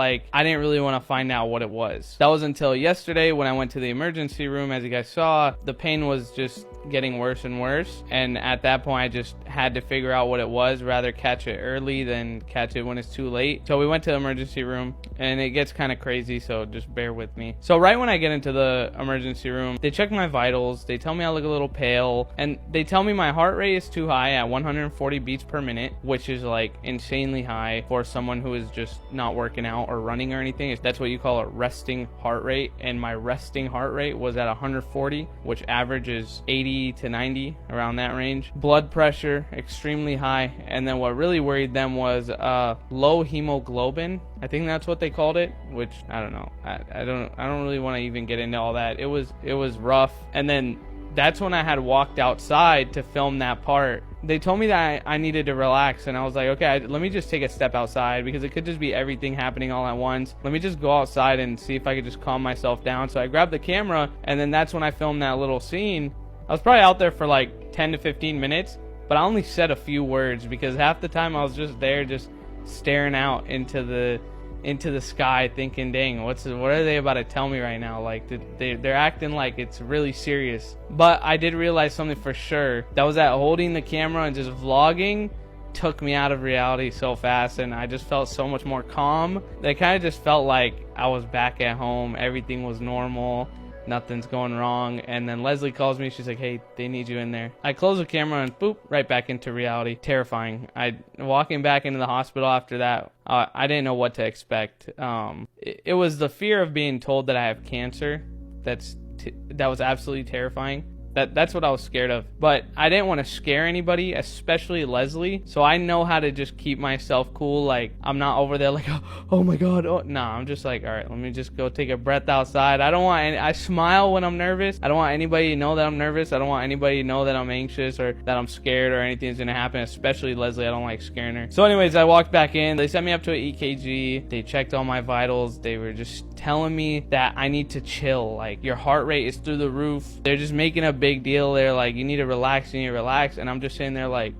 like I didn't really want to find out what it was. That was until yesterday when I went to the emergency room. As you guys saw, the pain was just getting worse and worse, and at that point I just had to figure out what it was, rather catch it early than catch it when it's too late. So we went to the emergency room, and it gets kind of crazy, so just bear with me. So right when I get into the emergency room, they check my vitals, they tell me I look a little pale, and they tell me my heart rate is too high at 140 beats per minute, which is like insanely high for someone who is just not working out or running or anything. That's what you call a resting heart rate, and my resting heart rate was at 140, which averages 80 to 90, around that range. Blood pressure extremely high, and then what really worried them was low hemoglobin. I think that's what they called it, which I don't know. I don't really want to even get into all that. It was rough. And then that's when I had walked outside to film that part. They told me that I needed to relax, and I was like, okay, let me just take a step outside, because it could just be everything happening all at once. Let me just go outside and see if I could just calm myself down. So I grabbed the camera, and then that's when I filmed that little scene. I was probably out there for like 10 to 15 minutes, but I only said a few words because half the time I was just there, just staring out into the sky, thinking, dang, what are they about to tell me right now? Like they're acting like it's really serious. But I did realize something for sure. That was that holding the camera and just vlogging took me out of reality so fast, and I just felt so much more calm. It kind of just felt like I was back at home. Everything was normal. Nothing's going wrong. And then Leslie calls me. She's like, hey, they need you in there. I close the camera and boop, right back into reality. Terrifying. Walking back into the hospital after that, I didn't know what to expect. It was the fear of being told that I have cancer. That was absolutely terrifying. That's what I was scared of. But I didn't want to scare anybody, especially Leslie. So I know how to just keep myself cool. Like, I'm not over there like, oh my God. Oh, no, I'm just like, all right, let me just go take a breath outside. I smile when I'm nervous. I don't want anybody to know that I'm nervous. I don't want anybody to know that I'm anxious or that I'm scared or anything's going to happen, especially Leslie. I don't like scaring her. So anyways, I walked back in. They sent me up to an EKG. They checked all my vitals. They were just telling me that I need to chill. Like, your heart rate is through the roof. They're just making a big deal. They're like, you need to relax, and I'm just sitting there like,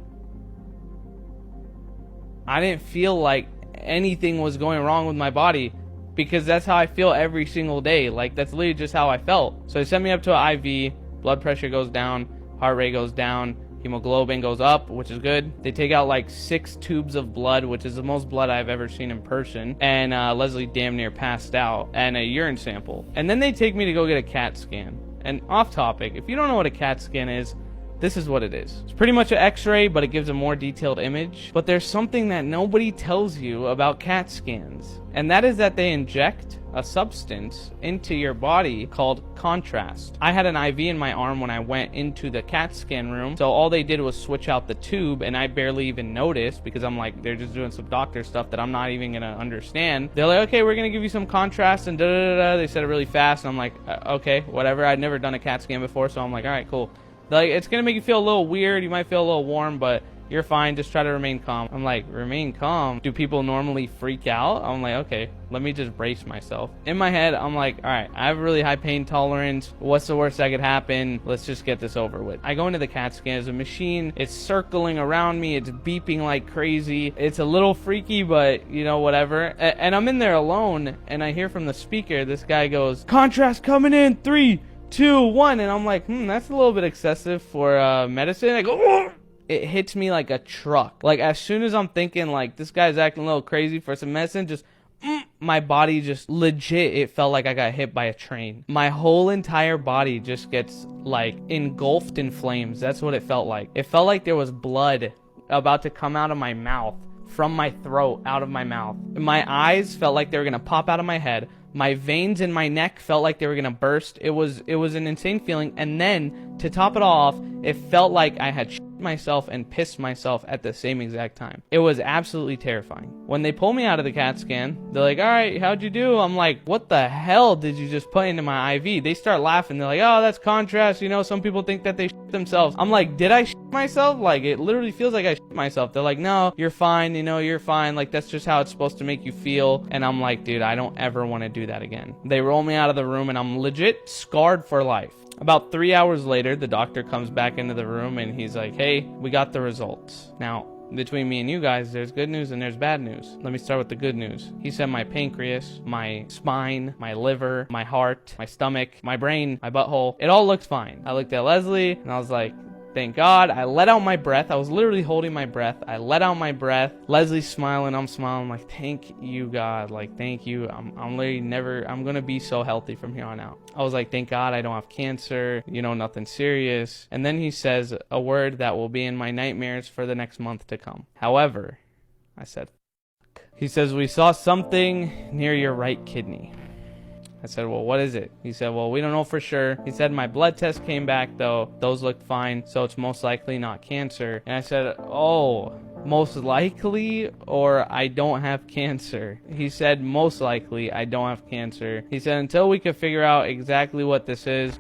I didn't feel like anything was going wrong with my body, because that's how I feel every single day. Like, that's literally just how I felt. So they sent me up to an IV. Blood pressure goes down, heart rate goes down, hemoglobin goes up, which is good. They take out like 6 tubes of blood, which is the most blood I've ever seen in person. And Leslie damn near passed out, and a urine sample. And then they take me to go get a CAT scan. And off topic, if you don't know what a CAT scan is, this is what it is. It's pretty much an x-ray, but it gives a more detailed image. But there's something that nobody tells you about CAT scans, and that is that they inject a substance into your body called contrast. I had an IV in my arm when I went into the CAT scan room, so all they did was switch out the tube, and I barely even noticed, because I'm like, they're just doing some doctor stuff that I'm not even gonna understand. They're like, okay, we're gonna give you some contrast, and da-da-da-da. They said it really fast, and I'm like, okay, whatever. I'd never done a CAT scan before, so I'm like, all right, cool. They're like, it's gonna make you feel a little weird, you might feel a little warm, but you're fine, just try to remain calm. I'm like, remain calm? Do people normally freak out? I'm like, okay, let me just brace myself. In my head, I'm like, all right, I have a really high pain tolerance. What's the worst that could happen? Let's just get this over with. I go into the CAT scan. There's a machine. It's circling around me. It's beeping like crazy. It's a little freaky, but you know, whatever. And I'm in there alone, and I hear from the speaker, this guy goes, contrast coming in, 3, 2, 1. And I'm like, that's a little bit excessive for medicine. I go, oh! It hits me like a truck. Like, as soon as I'm thinking like this guy's acting a little crazy for some medicine, just my body just legit, it felt like I got hit by a train. My whole entire body just gets like engulfed in flames. That's what it felt like. It felt like there was blood about to come out of my mouth, from my throat, out of my mouth. My eyes felt like they were gonna pop out of my head. My veins in my neck felt like they were gonna burst. It was an insane feeling. And then to top it all off, it felt like I had shit myself and pissed myself at the same exact time. It was absolutely terrifying. When they pull me out of the CAT scan, they're like, all right, how'd you do? I'm like, what the hell did you just put into my IV? They start laughing. They're like, oh, that's contrast. You know, some people think that they shit themselves. I'm like, did I shit myself? Like, it literally feels like I shit myself. They're like, no, you're fine. You know, you're fine. Like, that's just how it's supposed to make you feel. And I'm like, dude, I don't ever want to do that again. They roll me out of the room, and I'm legit scarred for life. About 3 hours later, the doctor comes back into the room, and he's like, hey, we got the results. Now, between me and you guys, there's good news and there's bad news. Let me start with the good news. He said my pancreas, my spine, my liver, my heart, my stomach, my brain, my butthole, it all looked fine. I looked at Leslie and I was like, thank God. I let out my breath. I was literally holding my breath. I let out my breath. Leslie's smiling. I'm smiling. I'm like, thank you, God. Like, thank you. I'm literally I'm going to be so healthy from here on out. I was like, thank God I don't have cancer, nothing serious. And then he says a word that will be in my nightmares for the next month to come. However, I said, fuck. He says, we saw something near your right kidney. I said, well, what is it? He said, well, we don't know for sure. He said, my blood test came back, though. Those looked fine, so it's most likely not cancer. And I said, oh, most likely, or I don't have cancer? He said, most likely, I don't have cancer. He said, until we can figure out exactly what this is,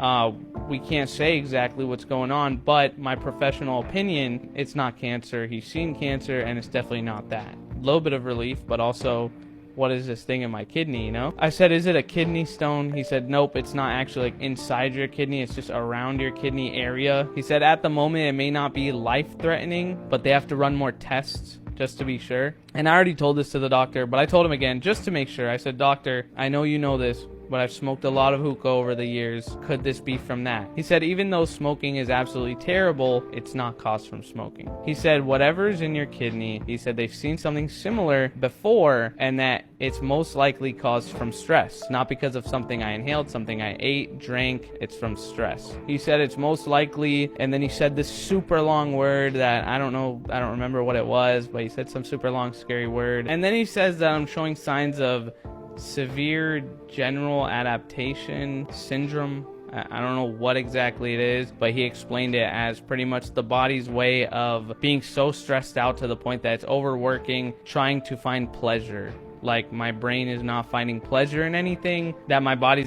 we can't say exactly what's going on, but my professional opinion, it's not cancer. He's seen cancer, and it's definitely not that. A little bit of relief, but also, what is this thing in my kidney, I said, is it a kidney stone? He said, nope, it's not actually like inside your kidney. It's just around your kidney area. He said, at the moment, it may not be life-threatening, but they have to run more tests just to be sure. And I already told this to the doctor, but I told him again, just to make sure. I said, doctor, I know you know this, but I've smoked a lot of hookah over the years. Could this be from that? He said, even though smoking is absolutely terrible, it's not caused from smoking. He said, whatever's in your kidney, he said they've seen something similar before, and that it's most likely caused from stress, not because of something I inhaled, something I ate, drank. It's from stress. He said it's most likely, and then he said this super long word that I don't remember what it was, but he said some super long scary word. And then he says that I'm showing signs of severe general adaptation syndrome. I don't know what exactly it is, but he explained it as pretty much the body's way of being so stressed out to the point that it's overworking, trying to find pleasure. Like my brain is not finding pleasure in anything, that my body's